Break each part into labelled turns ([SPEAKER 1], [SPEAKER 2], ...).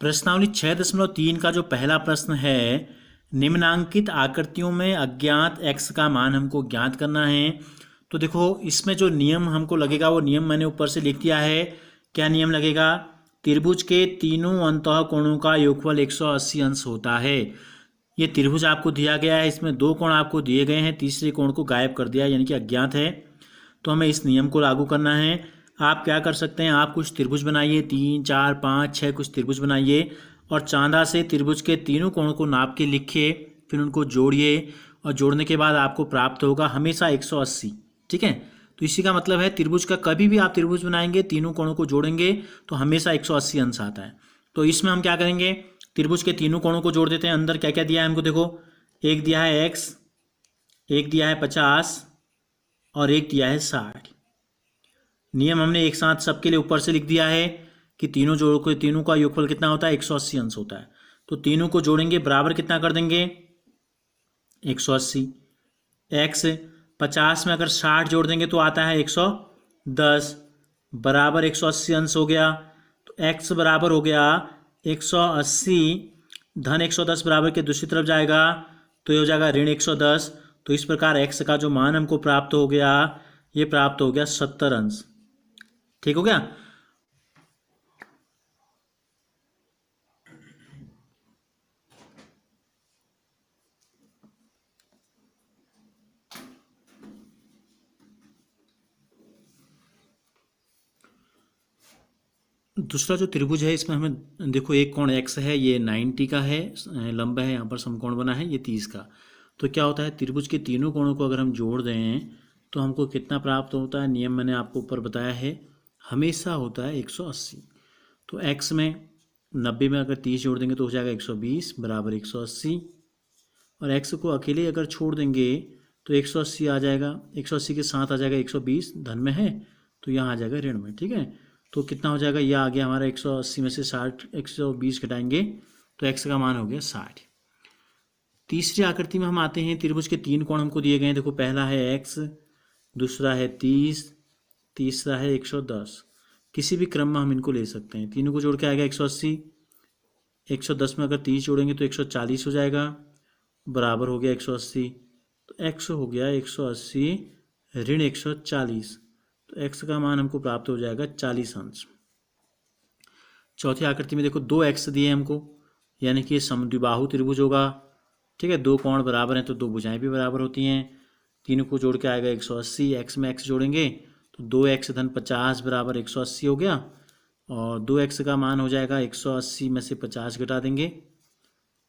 [SPEAKER 1] प्रश्नावली 6.3 का जो पहला प्रश्न है, निम्नांकित आकृतियों में अज्ञात x का मान हमको ज्ञात करना है। तो देखो इसमें जो नियम हमको लगेगा वो नियम मैंने ऊपर से लिख दिया है। क्या नियम लगेगा? त्रिभुज के तीनों अंतः कोणों का योगफल 180 अंश होता है। ये त्रिभुज आपको दिया गया है, इसमें दो कोण आपको दिए गए हैं, तीसरे कोण को गायब कर दिया यानी कि अज्ञात है। तो हमें इस नियम को लागू करना है। आप क्या कर सकते हैं, आप कुछ त्रिभुज बनाइए, 3, 4, 5, 6 कुछ त्रिभुज बनाइए और चांदा से त्रिभुज के तीनों कोणों को नाप के लिखिए, फिर उनको जोड़िए और जोड़ने के बाद आपको प्राप्त होगा हमेशा 180। ठीक है, तो इसी का मतलब है त्रिभुज का कभी भी आप त्रिभुज बनाएंगे, तीनों कोणों को जोड़ेंगे तो हमेशा 180 अंश आता है। तो इसमें हम क्या करेंगे, त्रिभुज के तीनों कोणों को जोड़ देते हैं। अंदर क्या क्या दिया है हमको, देखो एक दिया है x, एक दिया है 50 और एक दिया है 60। नियम हमने एक साथ सबके लिए ऊपर से लिख दिया है कि तीनों जोड़ के तीनों का योगफल कितना होता है, 180 अंश होता है। तो तीनों को जोड़ेंगे, बराबर कितना कर देंगे, 180। x 50 में अगर 60 जोड़ देंगे तो आता है 110, बराबर 180 अंश हो गया। तो x बराबर हो गया 180 धन 110 बराबर के दूसरी तरफ जाएगा तो ये हो जाएगा ऋण 110। तो इस प्रकार x का जो मान हमको प्राप्त हो गया, ये प्राप्त हो गया 70 अंश। ठीक हो गया। दूसरा जो त्रिभुज है इसमें हमें देखो एक कोण x है, ये 90 का है, लंबा है, यहाँ पर समकोण बना है ये 30 का। तो क्या होता है, त्रिभुज के तीनों कोणों को अगर हम जोड़ दें तो हमको कितना प्राप्त होता है, नियम मैंने आपको ऊपर बताया है, हमेशा होता है 180। तो x में 90 में अगर 30 जोड़ देंगे तो हो जाएगा 120 बराबर 180 और x को अकेले अगर छोड़ देंगे तो 180 आ जाएगा, 180 के साथ आ जाएगा 120, धन में है तो यहाँ आ जाएगा ऋण में। ठीक है, तो कितना हो जाएगा, यह आ गया हमारा 180 में से 120 घटाएंगे तो x का मान हो गया 60। तीसरी आकृति में हम आते हैं, त्रिभुज के तीन कोण हमको दिए गए हैं। देखो पहला है x, दूसरा है 30, तीसरा है 110। किसी भी क्रम में हम इनको ले सकते हैं। तीनों को जोड़ के आएगा 180, 110 में अगर 30 जोड़ेंगे तो 140 हो जाएगा, बराबर हो गया 180। तो x हो गया 180 ऋण 140। तो x का मान हमको प्राप्त हो जाएगा 40 अंश। चौथी आकृति में देखो 2x दिए हमको, यानी कि समद्विबाहु त्रिभुज होगा। ठीक है, दो कोण बराबर हैं तो दो भुजाएं भी बराबर होती हैं। तीनों को जोड़ के आएगा 180, x में x जोड़ेंगे तो 2x धन 50 बराबर 180 हो गया और 2x का मान हो जाएगा 180 में से 50 घटा देंगे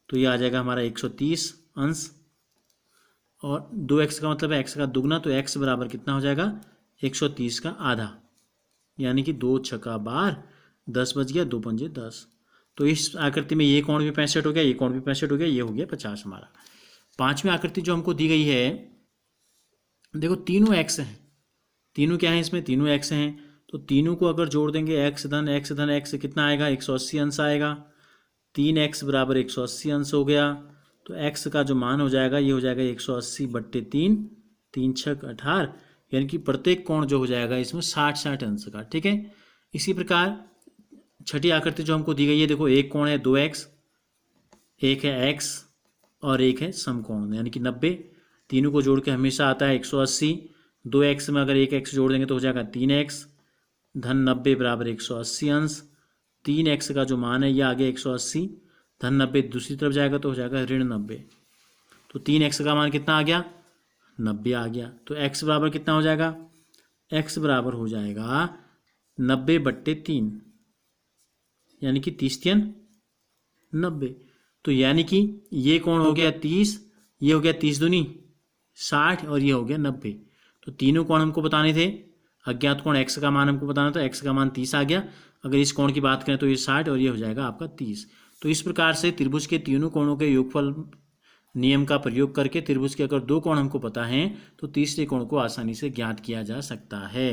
[SPEAKER 1] तो ये आ जाएगा हमारा 130 अंश। और 2x का मतलब है x का दुगना, तो x बराबर कितना हो जाएगा, 130 का आधा, यानी कि 2 छक्का 12, 10 बच गया, 2 पंजे 10। तो इस आकृति में ये कोण भी 65 हो गया, ये कोण भी 65 हो गया, ये हो गया 50 हमारा। पांचवी आकृति जो हमको दी गई है, देखो तीनों x हैं, तीनों क्या हैं इसमें, तीनों x हैं। तो तीनों को अगर जोड़ देंगे x धन x कितना आएगा, 180 अंश आएगा। 3x बराबर 180 अंश हो गया। तो x का जो मान हो जाएगा ये हो जाएगा 180/3, 3 छक 18, यानी कि प्रत्येक कोण जो हो जाएगा इसमें 60-60 अंश का। ठीक है, इसी प्रकार छठी आकृति जो हमको दी गई है, देखो एक कोण है 2x, एक है x और एक है समकोण यानी कि 90। तीनों को जोड़ के हमेशा आता है 180। 2x में अगर एक x जोड़ देंगे तो हो जाएगा 3x धन 90 बराबर 180 अंश। 3x का जो मान है ये आ गया 180, धन 90 दूसरी तरफ जाएगा तो हो जाएगा ऋण 90। तो 3x का मान कितना आ गया, 90 आ गया। तो x बराबर कितना हो जाएगा, x बराबर हो जाएगा 90/3, यानी कि 30 90। तो यानी कि ये कोण हो गया 30, ये हो गया 30 दूनी 60 और ये हो गया 90। तो तीनों कोण हमको बताने थे, अज्ञात कोण x का मान हमको बताना था, x का मान 30 आ गया। अगर इस कोण की बात करें तो ये 60 और ये हो जाएगा आपका 30। तो इस प्रकार से त्रिभुज के तीनों कोणों के योगफल नियम का प्रयोग करके त्रिभुज के अगर दो कोण हमको पता हैं तो तीसरे कोण को आसानी से ज्ञात किया जा सकता है।